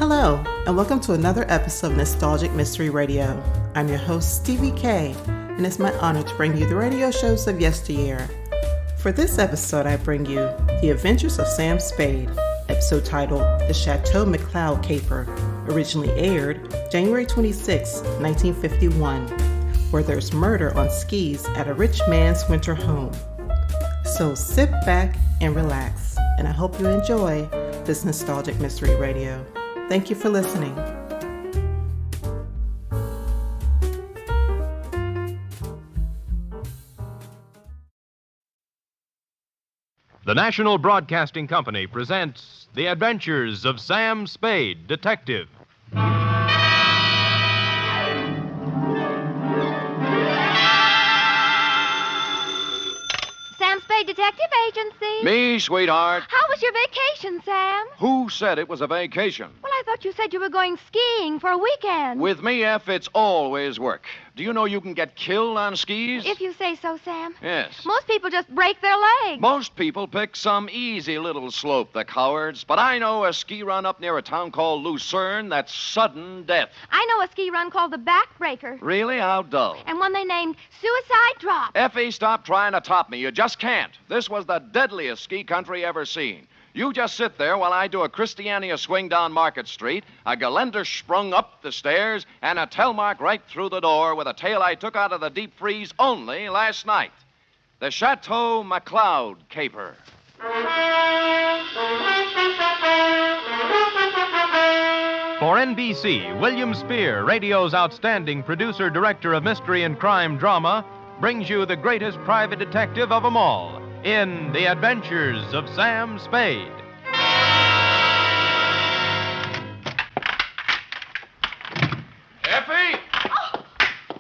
Hello, and welcome to another episode of Nostalgic Mystery Radio. I'm your host, Stevie K, and it's my honor to bring you the radio shows of yesteryear. For this episode, I bring you The Adventures of Sam Spade, episode titled The Chateau McCloud Caper, originally aired January 26, 1951, where there's murder on skis at a rich man's winter home. So sit back and relax, and I hope you enjoy this Nostalgic Mystery Radio. Thank you for listening. The National Broadcasting Company presents The Adventures of Sam Spade, Detective. Sam Spade Detective Agency. Me, sweetheart. How was your vacation, Sam? Who said it was a vacation? Well, I thought you said you were going skiing for a weekend. With me, F, it's always work. Do you know you can get killed on skis? If you say so, Sam. Yes. Most people just break their legs. Most people pick some easy little slope, the cowards. But I know a ski run up near a town called Lurene that's sudden death. I know a ski run called the Backbreaker. Really? How dull. And one they named Suicide Drop. Effie, stop trying to top me. You just can't. This was the deadliest ski country ever seen. You just sit there while I do a Christiania swing down Market Street, a Geländer sprung up the stairs, and a Telmark right through the door with a tale I took out of the deep freeze only last night. The Chateau McCloud Caper. For NBC, William Spear, radio's outstanding producer-director of mystery and crime drama, brings you the greatest private detective of them all in The Adventures of Sam Spade. Effie!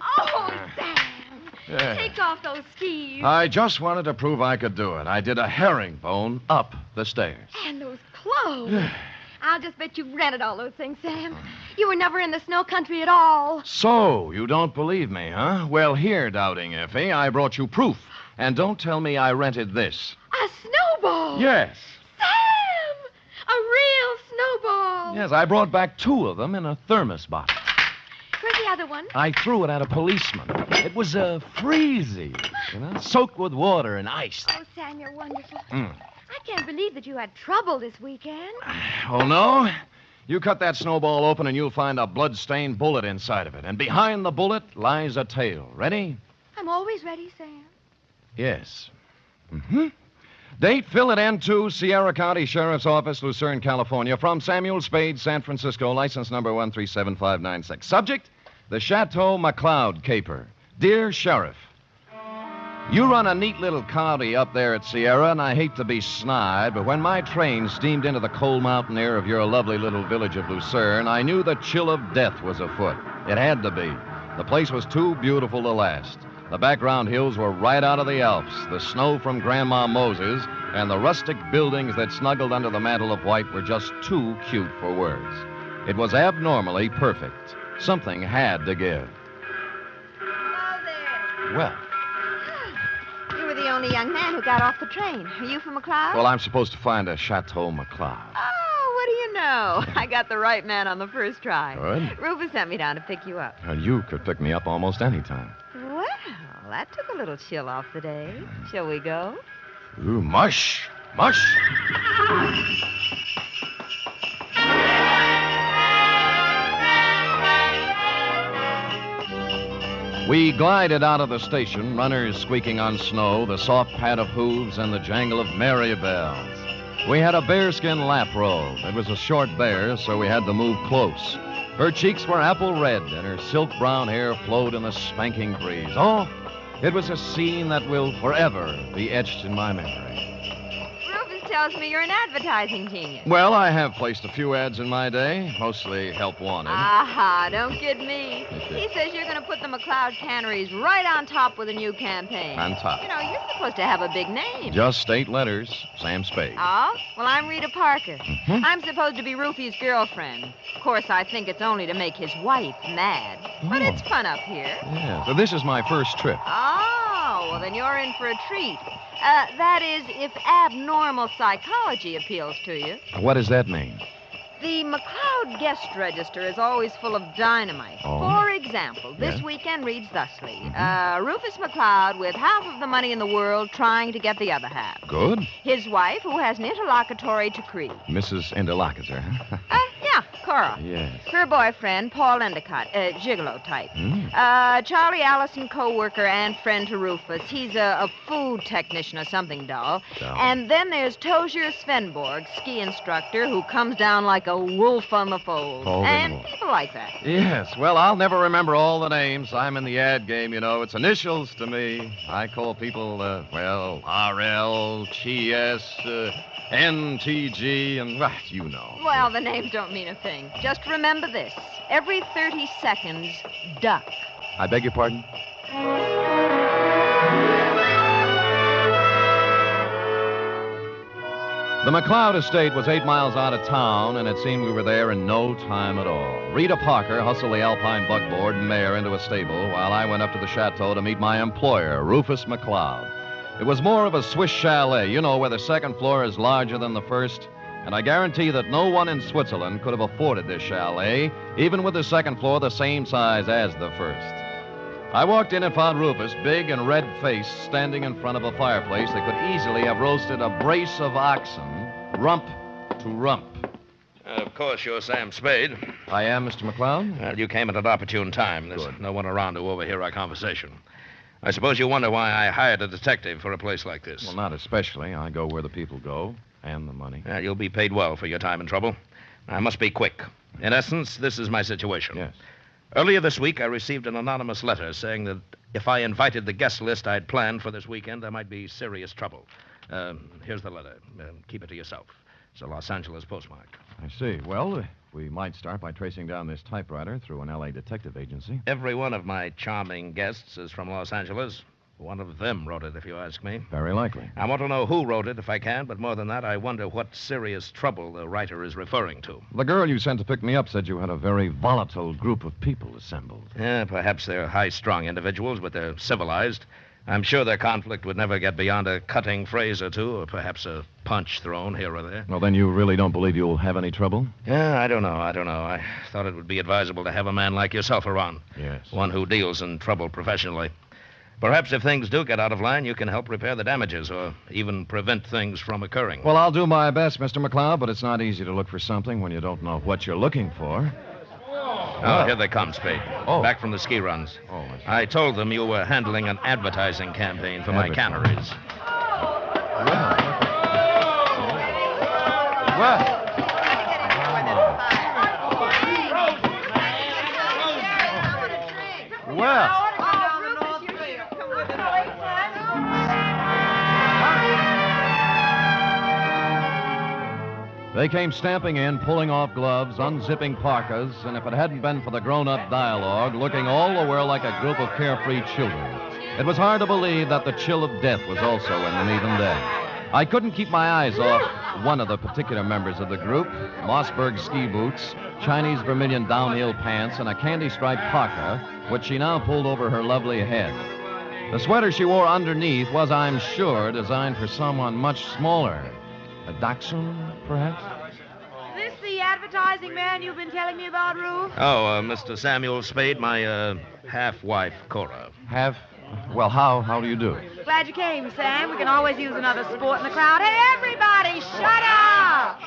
Oh, Sam. Take off those skis. I just wanted to prove I could do it. I did a herringbone up the stairs. And those clothes. I'll just bet you rented all those things, Sam. You were never in the snow country at all. So, you don't believe me, huh? Well, here, doubting Effie, I brought you proof. And don't tell me I rented this. A snowball. Yes. Sam! A real snowball. Yes, I brought back 2 of them in a thermos bottle. Where's the other one? I threw it at a policeman. It was freezy, soaked with water and ice. Oh, Sam, you're wonderful. I can't believe that you had trouble this weekend. Oh, no? You cut that snowball open and you'll find a blood-stained bullet inside of it. And behind the bullet lies a tale. Ready? I'm always ready, Sam. Yes. Date, fill it N2, Sierra County Sheriff's Office, Lucerne, California. From Samuel Spade, San Francisco, license number 1375596. Subject, the Chateau McCloud Caper. Dear Sheriff, you run a neat little county up there at Sierra, and I hate to be snide, but when my train steamed into the cold mountain air of your lovely little village of Lucerne, I knew the chill of death was afoot. It had to be. The place was too beautiful to last. The background hills were right out of the Alps, the snow from Grandma Moses, and the rustic buildings that snuggled under the mantle of white were just too cute for words. It was abnormally perfect. Something had to give. Hello there. Well, You were the only young man who got off the train. Are you from McCloud? I'm supposed to find a Chateau McCloud. Oh, what do you know? I got the right man on the first try. Good. Rufus sent me down to pick you up. You could pick me up almost any time. Well, that took a little chill off the day. Shall we go? Ooh, mush. Mush. We glided out of the station, runners squeaking on snow, the soft pad of hooves, and the jangle of merry bells. We had a bearskin lap robe. It was a short bear, so we had to move close. Her cheeks were apple red, and her silk brown hair flowed in the spanking breeze. Oh, it was a scene that will forever be etched in my memory. Rufus tells me you're an advertising genius. Well, I have placed a few ads in my day, mostly help wanted. Aha, don't kid me. He says you're going to put the McCloud canneries right on top with a new campaign. On top. You know, you're supposed to have a big name. Just 8 letters, Sam Spade. Oh? Well, I'm Rita Parker. I'm supposed to be Rufy's girlfriend. Of course, I think it's only to make his wife mad. But it's fun up here. Yeah, so this is my first trip. Oh, well, then you're in for a treat. That is, if abnormal psychology appeals to you. What does that mean? The McCloud guest register is always full of dynamite. Oh. For example, this Yes? weekend reads thusly. Rufus McCloud with half of the money in the world trying to get the other half. Good. His wife, who has an interlocutory decree. Mrs. Interlocutor. Yeah, Cora. Yes. Her boyfriend, Paul Endicott, gigolo type. Charlie Allison, co-worker and friend to Rufus. He's a food technician or something dull. Dull. And then there's Tozier Svenborg, ski instructor, who comes down like a wolf on the fold. Fold and and wolf. people like that. Yes, well, I'll never remember all the names. I'm in the ad game, you know. It's initials to me. I call people, RL, GS, NTG, and, you know. Well, the names don't mean a thing. Just remember this. Every 30 seconds, duck. I beg your pardon? The McCloud estate was 8 miles out of town, and it seemed we were there in no time at all. Rita Parker hustled the Alpine buckboard and mare into a stable while I went up to the chateau to meet my employer, Rufus McCloud. It was more of a Swiss chalet, you know, where the second floor is larger than the first. And I guarantee that no one in Switzerland could have afforded this chalet, even with the second floor the same size as the first. I walked in and found Rufus, big and red-faced, standing in front of a fireplace that could easily have roasted a brace of oxen, rump to rump. Of course, you're Sam Spade. I am, Mr. McCloud. Well, you came at an opportune time. There's no one around to overhear our conversation. I suppose you wonder why I hired a detective for a place like this. Well, not especially. I go where the people go, and the money. You'll be paid well for your time and trouble. I must be quick. In essence, this is my situation. Yes. Earlier this week, I received an anonymous letter saying that if I invited the guest list I'd planned for this weekend, there might be serious trouble. Here's the letter. Keep it to yourself. It's a Los Angeles postmark. I see. Well, we might start by tracing down this typewriter through an L.A. detective agency. Every one of my charming guests is from Los Angeles. One of them wrote it, if you ask me. Very likely. I want to know who wrote it, if I can, but more than that, I wonder what serious trouble the writer is referring to. The girl you sent to pick me up said you had a very volatile group of people assembled. Yeah, perhaps they're high-strung individuals, but they're civilized. I'm sure their conflict would never get beyond a cutting phrase or two, or perhaps a punch thrown here or there. Well, then you really don't believe you'll have any trouble? Yeah, I don't know. I thought it would be advisable to have a man like yourself around. Yes. One who deals in trouble professionally. Perhaps if things do get out of line, you can help repair the damages or even prevent things from occurring. Well, I'll do my best, Mr. McCloud, but it's not easy to look for something when you don't know what you're looking for. Oh, here they come, Spade. Oh. Back from the ski runs. Oh, I see. I told them you were handling an advertising campaign for my canneries. Well. They came stamping in, pulling off gloves, unzipping parkas, and if it hadn't been for the grown-up dialogue, looking all the while like a group of carefree children. It was hard to believe that the chill of death was also in them even then. I couldn't keep my eyes off one of the particular members of the group, Mossberg ski boots, Chinese vermilion downhill pants, and a candy-striped parka, which she now pulled over her lovely head. The sweater she wore underneath was, I'm sure, designed for someone much smaller. A dachshund, perhaps? Is this the advertising man you've been telling me about, Rube? Oh, Mr. Samuel Spade, my half-wife, Cora. Well, how do you do? Glad you came, Sam. We can always use another sport in the crowd. Hey, everybody, shut up!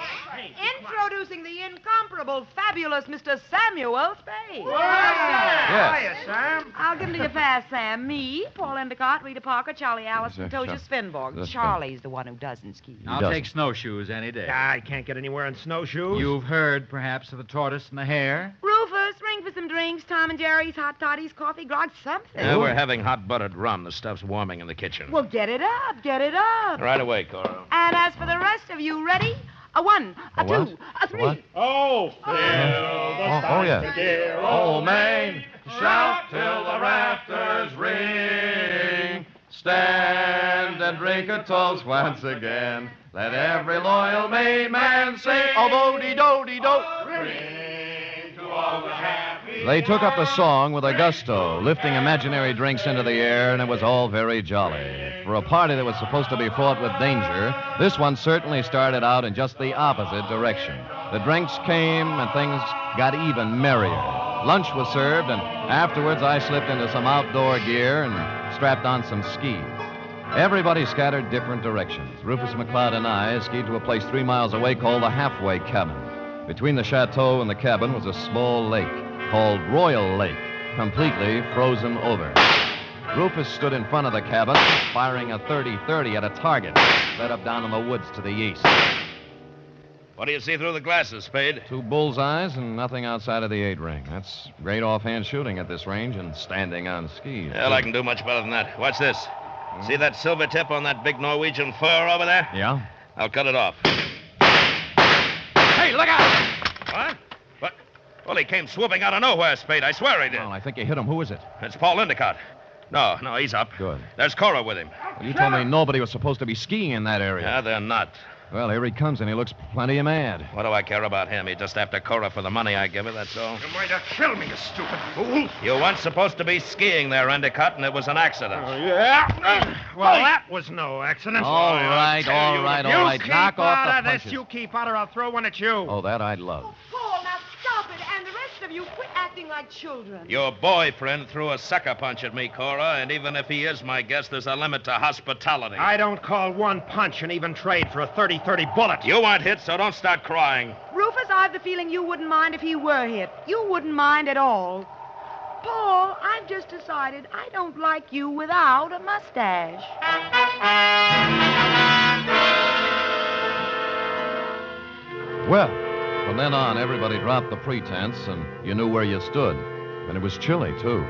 Introducing the incomparable, fabulous Mr. Samuel Spade. Yes. Sam. I'll give him to you fast, Sam. Me, Paul Endicott, Rita Parker, Charlie Allison, Tozier Svenborg. Charlie's the one who doesn't ski. I'll doesn't. take snowshoes any day. I can't get anywhere in snowshoes. You've heard, perhaps, of the tortoise and the hare? Rufus, ring for some drinks. Tom and Jerry's, hot toddies, coffee, grog, something. We're having hot buttered rum. The stuff's warming in the kitchen. Well, get it up, get it up. Right away, Cora. And as for the rest of you, ready? A one, a what? two, a three. What? Oh, Phil, yeah. Old Main, shout till the rafters ring. Stand and drink a toast once again. Let every loyal Maine man sing. Oh, bo-de-do-de-do. Ring to all the happy. They took up the song with a gusto, lifting imaginary drinks into the air, and it was all very jolly. For a party that was supposed to be fraught with danger, this one certainly started out in just the opposite direction. The drinks came, and things got even merrier. Lunch was served, and afterwards I slipped into some outdoor gear and strapped on some skis. Everybody scattered different directions. Rufus McCloud and I skied to a place 3 miles away called the Halfway Cabin. Between the chateau and the cabin was a small lake called Royal Lake, completely frozen over. Rufus stood in front of the cabin, firing a .30-30 at a target set up down in the woods to the east. What do you see through the glasses, Spade? 2 bullseyes and nothing outside of the 8-ring. That's great offhand shooting at this range and standing on skis. Well, I can do much better than that. Watch this. See that silver tip on that big Norwegian fur over there? Yeah? I'll cut it off. Hey, look out! What? What? Well, he came swooping out of nowhere, Spade. I swear he did. Well, I think you hit him. Who is it? It's Paul Endicott. No, he's up. Good. There's Cora with him. Well, you told me nobody was supposed to be skiing in that area. Yeah, they're not. Well, here he comes, and he looks plenty mad. What do I care about him? He's just after Cora for the money I give her, that's all. You're going to kill me, you stupid fool. You weren't supposed to be skiing there, Endicott, and it was an accident. Oh, yeah? Well, that was no accident. All right. You keep Knock off out the of this. punches. You keep out, or I'll throw one at you. Oh, that I'd love. Paul, now stop it. And the rest of you, quit acting like children. Your boyfriend threw a sucker punch at me, Cora, and even if he is my guest, there's a limit to hospitality. I don't call one punch an even trade for a 30-30 bullet. You weren't hit, so don't start crying. Rufus, I've the feeling you wouldn't mind if he were hit. You wouldn't mind at all. Paul, I've just decided I don't like you without a mustache. Well, from then on, everybody dropped the pretense, and you knew where you stood. And it was chilly, too.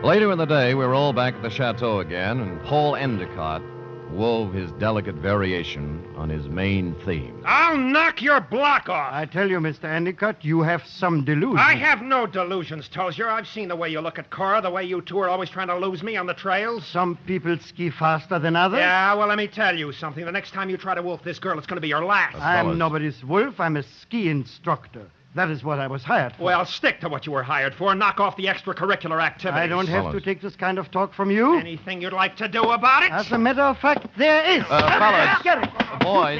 Later in the day, we were all back at the chateau again, and Paul Endicott wove his delicate variation on his main theme. I'll knock your block off. I tell you, Mr. Endicott, you have some delusions. I have no delusions, Tozier. I've seen the way you look at Cora, the way you two are always trying to lose me on the trails. Some people ski faster than others. Yeah, well, let me tell you something. The next time you try to wolf this girl, it's going to be your last. I'm nobody's wolf. I'm a ski instructor. That is what I was hired for. Well, stick to what you were hired for and knock off the extracurricular activities. I don't have to take this kind of talk from you. Anything you'd like to do about it? As a matter of fact, there is. Fellas. Get it. Boys.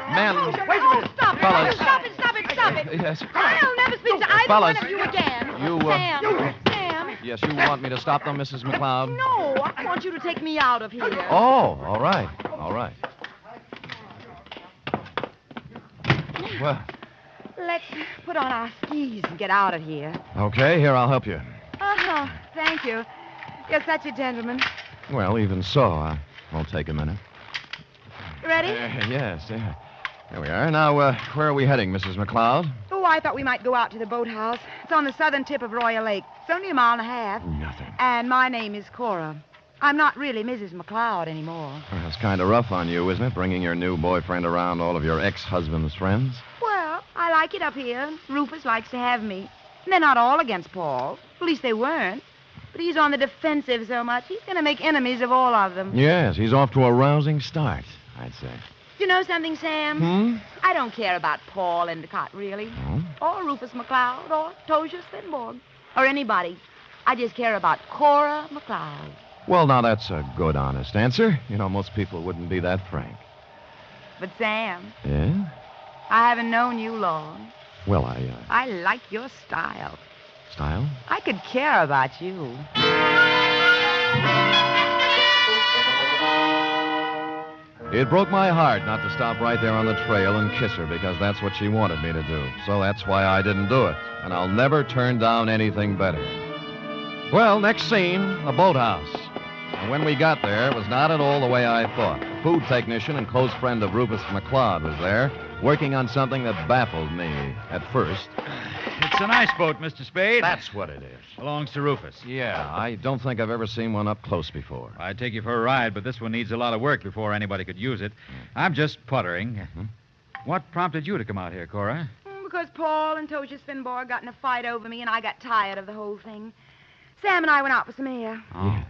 Men. Wait a minute. Stop it. Fellas. Stop it. Yes. I'll never speak to either Fellas. one of you again. Sam. Yes, you want me to stop them, Mrs. McCloud? No, I want you to take me out of here. Oh, all right. Well, Let's put on our skis and get out of here. okay, here, I'll help you. Oh, thank you. You're such a gentleman. Well, even so, I'll take a minute. Ready? Yes. There we are. Now, where are we heading, Mrs. McCloud? Oh, I thought we might go out to the boathouse. It's on the southern tip of Royal Lake. It's only a mile and a half. Nothing. And my name is Cora. I'm not really Mrs. McCloud anymore. Well, it's kind of rough on you, isn't it, bringing your new boyfriend around all of your ex-husband's friends? Well, I like it up here. Rufus likes to have me. And they're not all against Paul. At least they weren't. But he's on the defensive so much, he's going to make enemies of all of them. Yes, he's off to a rousing start, I'd say. You know something, Sam? I don't care about Paul Endicott, really. Or Rufus McCloud, or Tozier Svinborg, or anybody. I just care about Cora McCloud. Well, now, that's a good, honest answer. You know, most people wouldn't be that frank. But, Sam, Yeah? I haven't known you long. Well, I like your style. Style? I could care about you. It broke my heart not to stop right there on the trail and kiss her because that's what she wanted me to do. So that's why I didn't do it. And I'll never turn down anything better. Well, next scene, the boathouse. And when we got there, it was not at all the way I thought. A food technician and close friend of Rufus McCloud was there, working on something that baffled me at first. It's an ice boat, Mr. Spade. That's what it is. Belongs to Rufus. Yeah, I don't think I've ever seen one up close before. I'd take you for a ride, but this one needs a lot of work before anybody could use it. I'm just puttering. What prompted you to come out here, Cora? Because Paul and Tozier Svinborg got in a fight over me, and I got tired of the whole thing. Sam and I went out for some air. Oh.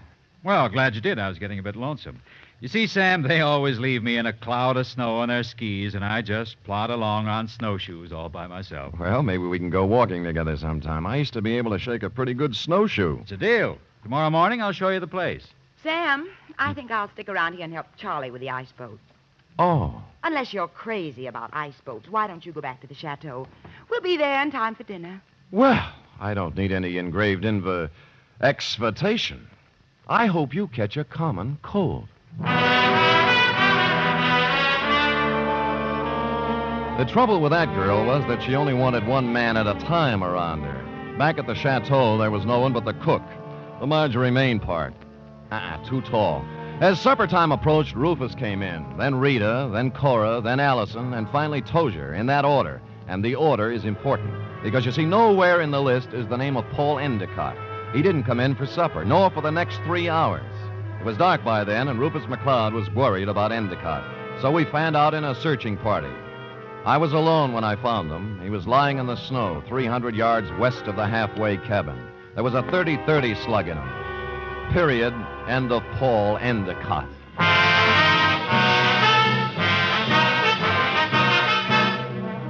Well, glad you did. I was getting a bit lonesome. You see, Sam, they always leave me in a cloud of snow on their skis, and I just plod along on snowshoes all by myself. Well, maybe we can go walking together sometime. I used to be able to shake a pretty good snowshoe. It's a deal. Tomorrow morning, I'll show you the place. Sam, I think I'll stick around here and help Charlie with the ice boat. Oh. Unless you're crazy about ice boats, why don't you go back to the chateau? We'll be there in time for dinner. Well, I don't need any engraved exvitation. I hope you catch a common cold. The trouble with that girl was that she only wanted one man at a time around her. Back at the chateau, there was no one but the cook, the Marjorie Main part. Too tall. As supper time approached, Rufus came in, then Rita, then Cora, then Allison, and finally Tozier, in that order. And the order is important, because you see, nowhere in the list is the name of Paul Endicott. He didn't come in for supper, nor for the next 3 hours. It was dark by then, and Rufus McCloud was worried about Endicott. So we fanned out in a searching party. I was alone when I found him. He was lying in the snow, 300 yards west of the halfway cabin. There was a .30-30 slug in him. Period. End of Paul Endicott.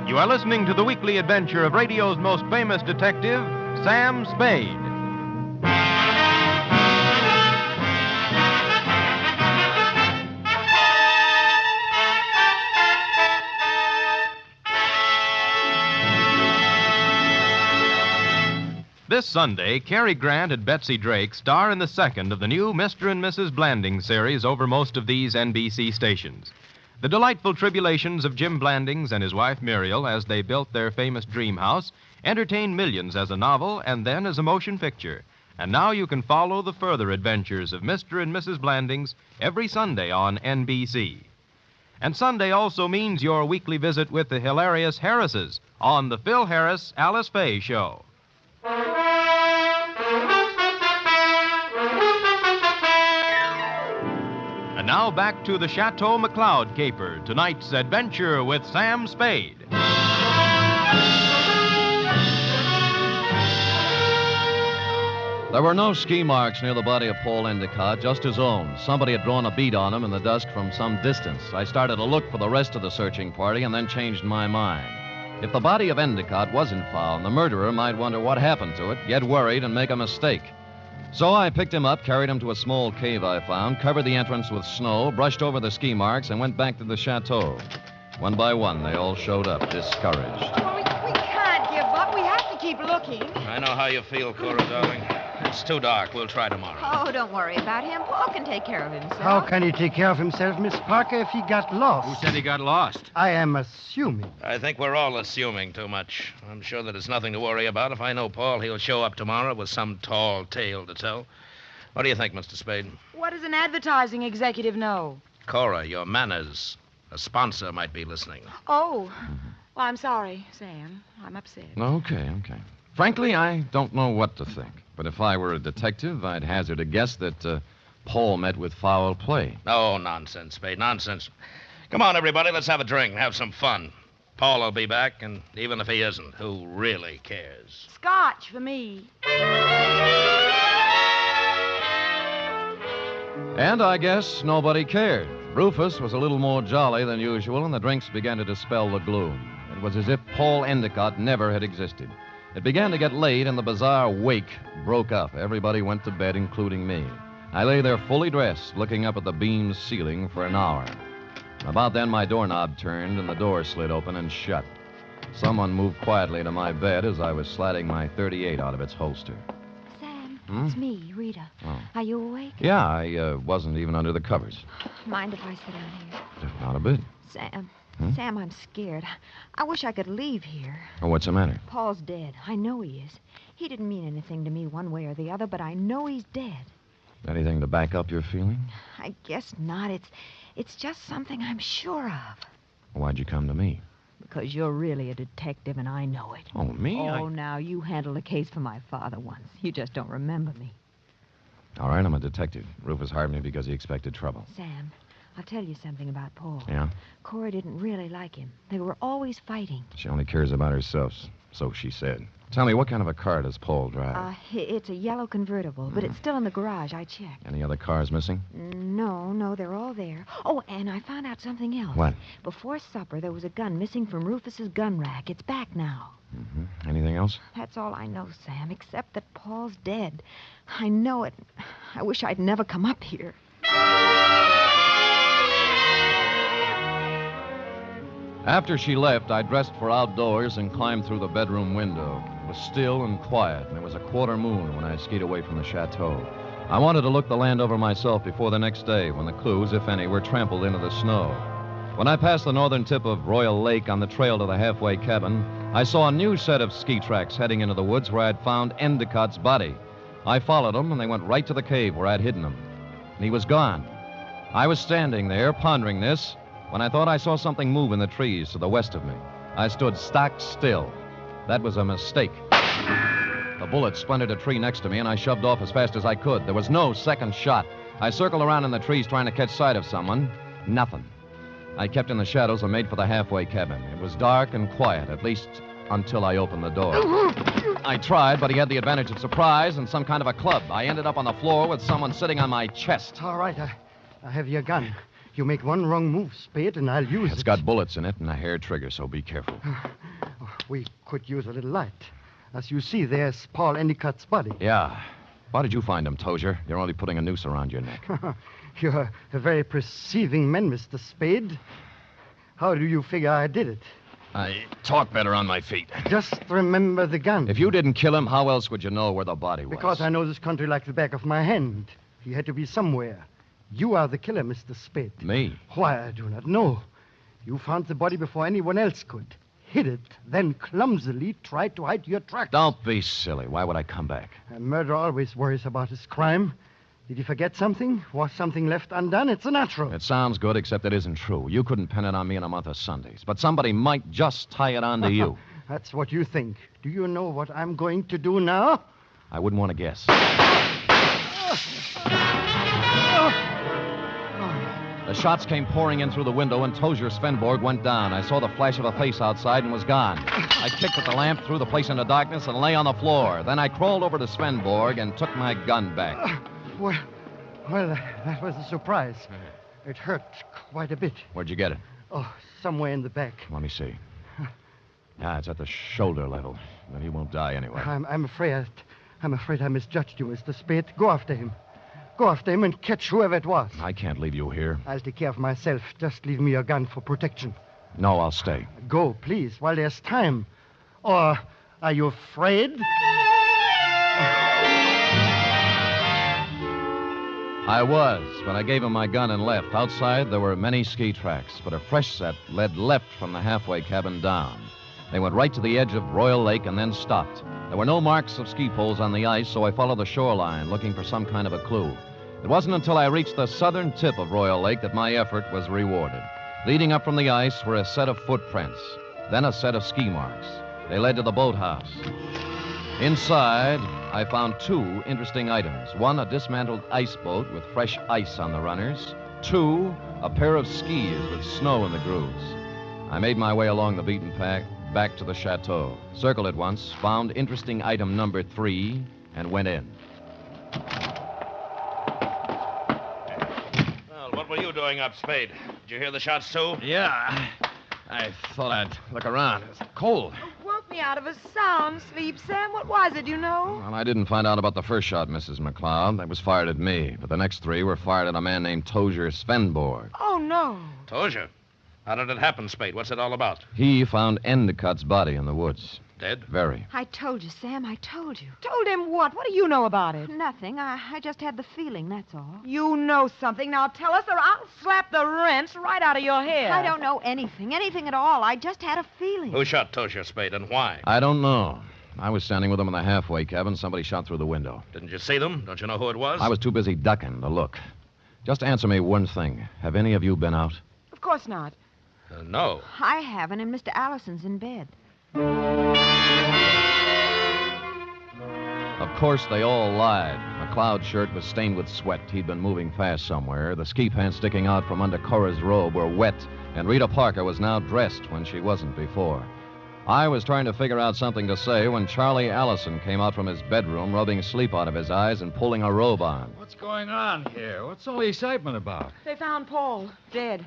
You are listening to the weekly adventure of radio's most famous detective, Sam Spade. This Sunday, Cary Grant and Betsy Drake star in the second of the new Mr. and Mrs. Blanding series over most of these NBC stations. The delightful tribulations of Jim Blandings and his wife Muriel as they built their famous dream house entertained millions as a novel and then as a motion picture. And now you can follow the further adventures of Mr. and Mrs. Blandings every Sunday on NBC. And Sunday also means your weekly visit with the hilarious Harrises on the Phil Harris Alice Faye Show. And now back to the Chateau McCloud Caper, tonight's adventure with Sam Spade. There were no ski marks near the body of Paul Endicott, just his own. Somebody had drawn a bead on him in the dusk from some distance. I started to look for the rest of the searching party and then changed my mind. If the body of Endicott wasn't found, the murderer might wonder what happened to it, get worried, and make a mistake. So I picked him up, carried him to a small cave I found, covered the entrance with snow, brushed over the ski marks, and went back to the chateau. One by one, they all showed up, discouraged. Oh, we can't give up. We have to keep looking. I know how you feel, Cora, darling. It's too dark. We'll try tomorrow. Oh, don't worry about him. Paul can take care of himself. How can he take care of himself, Miss Parker, if he got lost? Who said he got lost? I am assuming. I think we're all assuming too much. I'm sure that it's nothing to worry about. If I know Paul, he'll show up tomorrow with some tall tale to tell. What do you think, Mr. Spade? What does an advertising executive know? Cora, your manners. A sponsor might be listening. Oh. Well, I'm sorry, Sam. I'm upset. Okay. Frankly, I don't know what to think. But if I were a detective, I'd hazard a guess that Paul met with foul play. Oh, nonsense, Spade, nonsense. Come on, everybody, let's have a drink, have some fun. Paul will be back, and even if he isn't, who really cares? Scotch for me. And I guess nobody cared. Rufus was a little more jolly than usual, and the drinks began to dispel the gloom. It was as if Paul Endicott never had existed. It began to get late, and the bizarre wake broke up. Everybody went to bed, including me. I lay there fully dressed, looking up at the beamed ceiling for an hour. About then, my doorknob turned, and the door slid open and shut. Someone moved quietly to my bed as I was sliding my .38 out of its holster. Sam, it's me, Rita. Oh. Are you awake? Yeah, I wasn't even under the covers. Mind if I sit down here? Not a bit. Sam, I'm scared. I wish I could leave here. Oh, what's the matter? Paul's dead. I know he is. He didn't mean anything to me one way or the other, but I know he's dead. Anything to back up your feeling? I guess not. It's just something I'm sure of. Why'd you come to me? Because you're really a detective, and I know it. Oh, me? Oh, now, you handled a case for my father once. You just don't remember me. All right, I'm a detective. Rufus hired me because he expected trouble. Sam, I'll tell you something about Paul. Yeah? Cora didn't really like him. They were always fighting. She only cares about herself, so she said. Tell me, what kind of a car does Paul drive? It's a yellow convertible, but it's still in the garage. I checked. Any other cars missing? No, they're all there. Oh, and I found out something else. What? Before supper, there was a gun missing from Rufus's gun rack. It's back now. Mm-hmm. Anything else? That's all I know, Sam, except that Paul's dead. I know it. I wish I'd never come up here. After she left, I dressed for outdoors and climbed through the bedroom window. It was still and quiet, and it was a quarter moon when I skied away from the chateau. I wanted to look the land over myself before the next day, when the clues, if any, were trampled into the snow. When I passed the northern tip of Royal Lake on the trail to the halfway cabin, I saw a new set of ski tracks heading into the woods where I'd found Endicott's body. I followed them, and they went right to the cave where I'd hidden him. And he was gone. I was standing there, pondering this, when I thought I saw something move in the trees to the west of me. I stood stock still. That was a mistake. The bullet splintered a tree next to me, and I shoved off as fast as I could. There was no second shot. I circled around in the trees trying to catch sight of someone. Nothing. I kept in the shadows and made for the halfway cabin. It was dark and quiet, at least until I opened the door. I tried, but he had the advantage of surprise and some kind of a club. I ended up on the floor with someone sitting on my chest. All right, I have your gun. You make one wrong move, Spade, and I'll use it. It's got bullets in it and a hair trigger, so be careful. We could use a little light. As you see, there's Paul Endicott's body. Yeah. How did you find him, Tozier? You're only putting a noose around your neck. You're a very perceiving man, Mr. Spade. How do you figure I did it? I talk better on my feet. Just remember the gun. If you didn't kill him, how else would you know where the body was? Because I know this country like the back of my hand. He had to be somewhere. You are the killer, Mr. Spade. Me? Why, I do not know. You found the body before anyone else could. Hid it, then clumsily tried to hide your tracks. Don't be silly. Why would I come back? A murderer always worries about his crime. Did he forget something? Was something left undone? It's a natural. It sounds good, except it isn't true. You couldn't pin it on me in a month of Sundays. But somebody might just tie it on to you. That's what you think. Do you know what I'm going to do now? I wouldn't want to guess. The shots came pouring in through the window, and Tozier Svenborg went down. I saw the flash of a face outside and was gone. I kicked at the lamp, threw the place into darkness, and lay on the floor. Then I crawled over to Svenborg and took my gun back. Well, that was a surprise. It hurt quite a bit. Where'd you get it? Oh, somewhere in the back. Let me see. Yeah, it's at the shoulder level. But he won't die anyway. I'm afraid I misjudged you, Mr. Spade. Go after him. Go after him and catch whoever it was. I can't leave you here. I'll take care of myself. Just leave me your gun for protection. No, I'll stay. Go, please, while there's time. Or are you afraid? I was, but I gave him my gun and left. Outside, there were many ski tracks, but a fresh set led left from the halfway cabin down. They went right to the edge of Royal Lake and then stopped. There were no marks of ski poles on the ice, so I followed the shoreline, looking for some kind of a clue. It wasn't until I reached the southern tip of Royal Lake that my effort was rewarded. Leading up from the ice were a set of footprints, then a set of ski marks. They led to the boathouse. Inside, I found two interesting items. One, a dismantled ice boat with fresh ice on the runners. Two, a pair of skis with snow in the grooves. I made my way along the beaten path back to the chateau. Circled it once, found interesting item number 3, and went in. Well, what were you doing up, Spade? Did you hear the shots, too? Yeah, I thought I'd look around. It's cold. Woke me out of a sound sleep, Sam. What was it, you know? Well, I didn't find out about the first shot, Mrs. McCloud. That was fired at me. But the next 3 were fired at a man named Tozier Svenborg. Oh, no. Tozier? How did it happen, Spade? What's it all about? He found Endicott's body in the woods. Dead? Very. I told you, Sam. I told you. Told him what? What do you know about it? Nothing. I just had the feeling, that's all. You know something. Now tell us or I'll slap the rents right out of your head. I don't know anything at all. I just had a feeling. Who shot Tozier, Spade, and why? I don't know. I was standing with him in the halfway cabin. Somebody shot through the window. Didn't you see them? Don't you know who it was? I was too busy ducking to look. Just answer me one thing. Have any of you been out? Of course not. No. I haven't, and Mr. Allison's in bed. Of course, they all lied. McCloud's shirt was stained with sweat. He'd been moving fast somewhere. The ski pants sticking out from under Cora's robe were wet, and Rita Parker was now dressed when she wasn't before. I was trying to figure out something to say when Charlie Allison came out from his bedroom, rubbing sleep out of his eyes and pulling a robe on. What's going on here? What's all the excitement about? They found Paul, dead.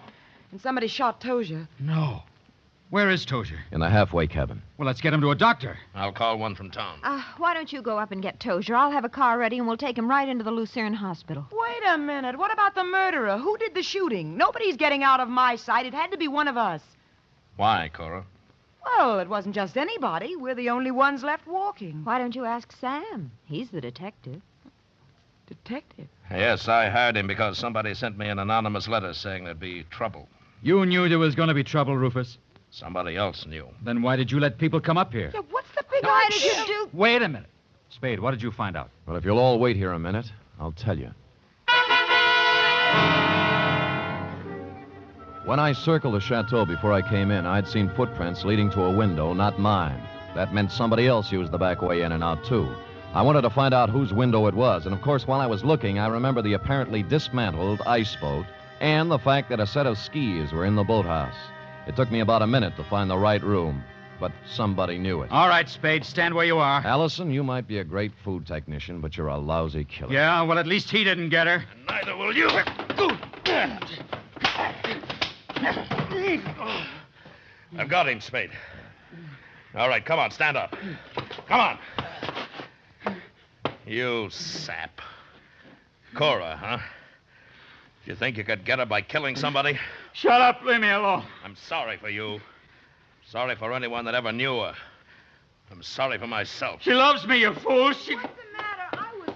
And somebody shot Tozier. No. Where is Tozier? In the halfway cabin. Well, let's get him to a doctor. I'll call one from town. Why don't you go up and get Tozier? I'll have a car ready, and we'll take him right into the Lurene hospital. Wait a minute. What about the murderer? Who did the shooting? Nobody's getting out of my sight. It had to be one of us. Why, Cora? Well, it wasn't just anybody. We're the only ones left walking. Why don't you ask Sam? He's the detective. Detective? Yes, I hired him because somebody sent me an anonymous letter saying there'd be trouble. You knew there was going to be trouble, Rufus. Somebody else knew. Then why did you let people come up here? Yeah, what's the big idea? Why did you do... Wait a minute. Spade, what did you find out? Well, if you'll all wait here a minute, I'll tell you. When I circled the chateau before I came in, I'd seen footprints leading to a window, not mine. That meant somebody else used the back way in and out, too. I wanted to find out whose window it was, and of course, while I was looking, I remember the apparently dismantled ice boat and the fact that a set of skis were in the boathouse. It took me about a minute to find the right room, but somebody knew it. All right, Spade, stand where you are. Allison, you might be a great food technician, but you're a lousy killer. Yeah, well, at least he didn't get her. And neither will you. I've got him, Spade. All right, come on, stand up. Come on. You sap. Cora, huh? You think you could get her by killing somebody? Shut up, leave me alone. I'm sorry for you. Sorry for anyone that ever knew her. I'm sorry for myself. She loves me, you fool. What's the matter? I was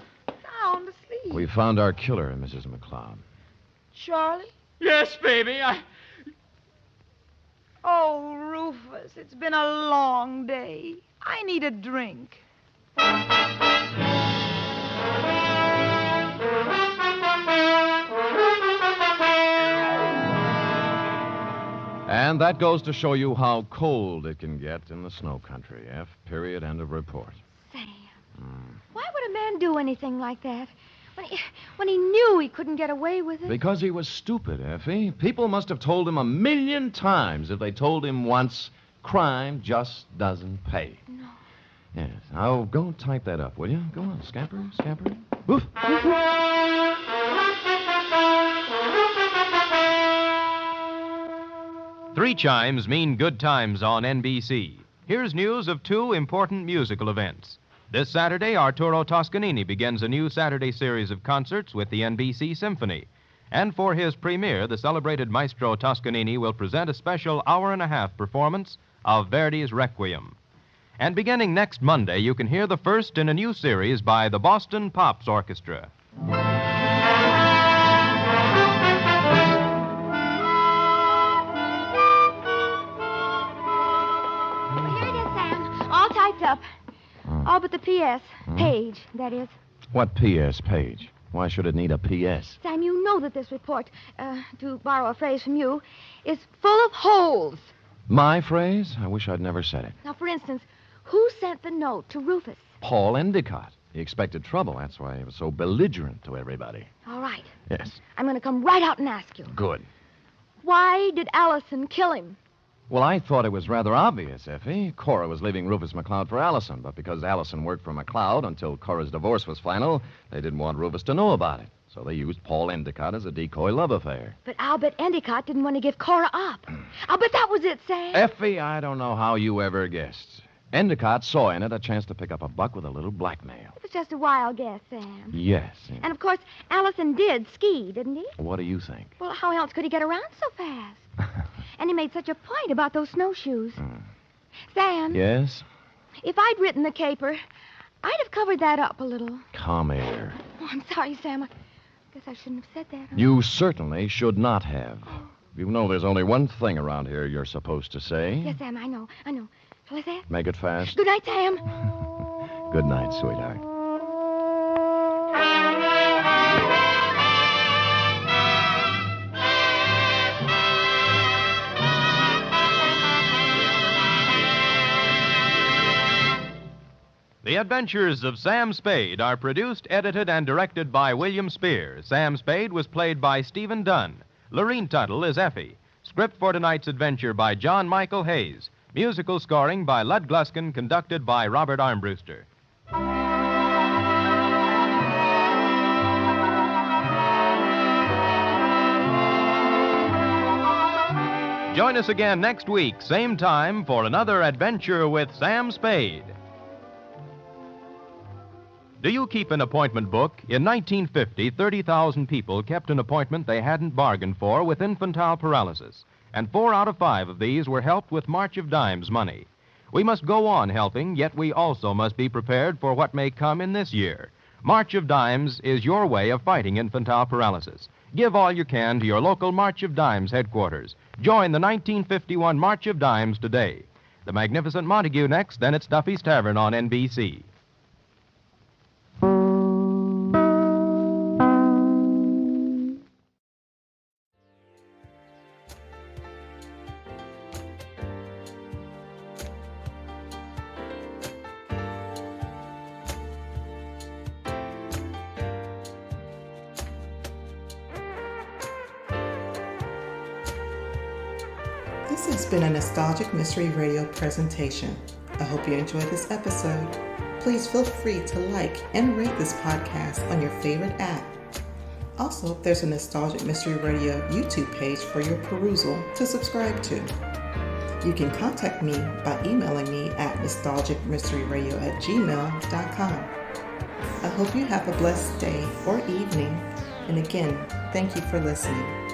sound asleep. We found our killer, Mrs. McCloud. Charlie? Yes, baby, Oh, Rufus, it's been a long day. I need a drink. And that goes to show you how cold it can get in the snow country. F. Period. End of report. Sam, why would a man do anything like that? When he knew he couldn't get away with it? Because he was stupid, Effie. People must have told him 1,000,000 times. If they told him once, crime just doesn't pay. No. Yes. Now, go type that up, will you? Go on, scamper, scamper. Woof. Three chimes mean good times on NBC. Here's news of two important musical events. This Saturday, Arturo Toscanini begins a new Saturday series of concerts with the NBC Symphony. And for his premiere, the celebrated maestro Toscanini will present a special hour-and-a-half performance of Verdi's Requiem. And beginning next Monday, you can hear the first in a new series by the Boston Pops Orchestra. Here it is, Sam. All typed up. All but the P.S. Page, that is. What P.S. page? Why should it need a P.S.? Sam, you know that this report, to borrow a phrase from you, is full of holes. My phrase? I wish I'd never said it. Now, for instance, who sent the note to Rufus? Paul Endicott. He expected trouble. That's why he was so belligerent to everybody. All right. Yes. I'm going to come right out and ask you. Good. Why did Allison kill him? Well, I thought it was rather obvious, Effie. Cora was leaving Rufus McCloud for Allison, but because Allison worked for McCloud until Cora's divorce was final, they didn't want Rufus to know about it. So they used Paul Endicott as a decoy love affair. But I'll bet Endicott didn't want to give Cora up. I'll bet that was it, Sam. Effie, I don't know how you ever guessed. Endicott saw in it a chance to pick up a buck with a little blackmail. It was just a wild guess, Sam. Yes. And, of course, Allison did ski, didn't he? What do you think? Well, how else could he get around so fast? And he made such a point about those snowshoes. Sam? Yes? If I'd written the caper, I'd have covered that up a little. Come here. Oh, I'm sorry, Sam. I guess I shouldn't have said that. Huh? You certainly should not have. You know there's only one thing around here you're supposed to say. Yes, Sam, I know. Shall I say it? Make it fast. Good night, Sam. Good night, sweetheart. The Adventures of Sam Spade are produced, edited, and directed by William Spear. Sam Spade was played by Stephen Dunne. Lurene Tuttle is Effie. Script for tonight's adventure by John Michael Hayes. Musical scoring by Lud Gluskin, conducted by Robert Armbruster. Join us again next week, same time, for another adventure with Sam Spade. Do you keep an appointment book? In 1950, 30,000 people kept an appointment they hadn't bargained for with infantile paralysis. and 4 out of 5 of these were helped with March of Dimes money. We must go on helping, yet we also must be prepared for what may come in this year. March of Dimes is your way of fighting infantile paralysis. Give all you can to your local March of Dimes headquarters. Join the 1951 March of Dimes today. The Magnificent Montague next, then it's Duffy's Tavern on NBC. This has been a Nostalgic Mystery Radio presentation. I hope you enjoyed this episode. Please feel free to like and rate this podcast on your favorite app. Also, there's a Nostalgic Mystery Radio YouTube page for your perusal to subscribe to. You can contact me by emailing me at nostalgicmysteryradio@gmail.com. I hope you have a blessed day or evening. And again, thank you for listening.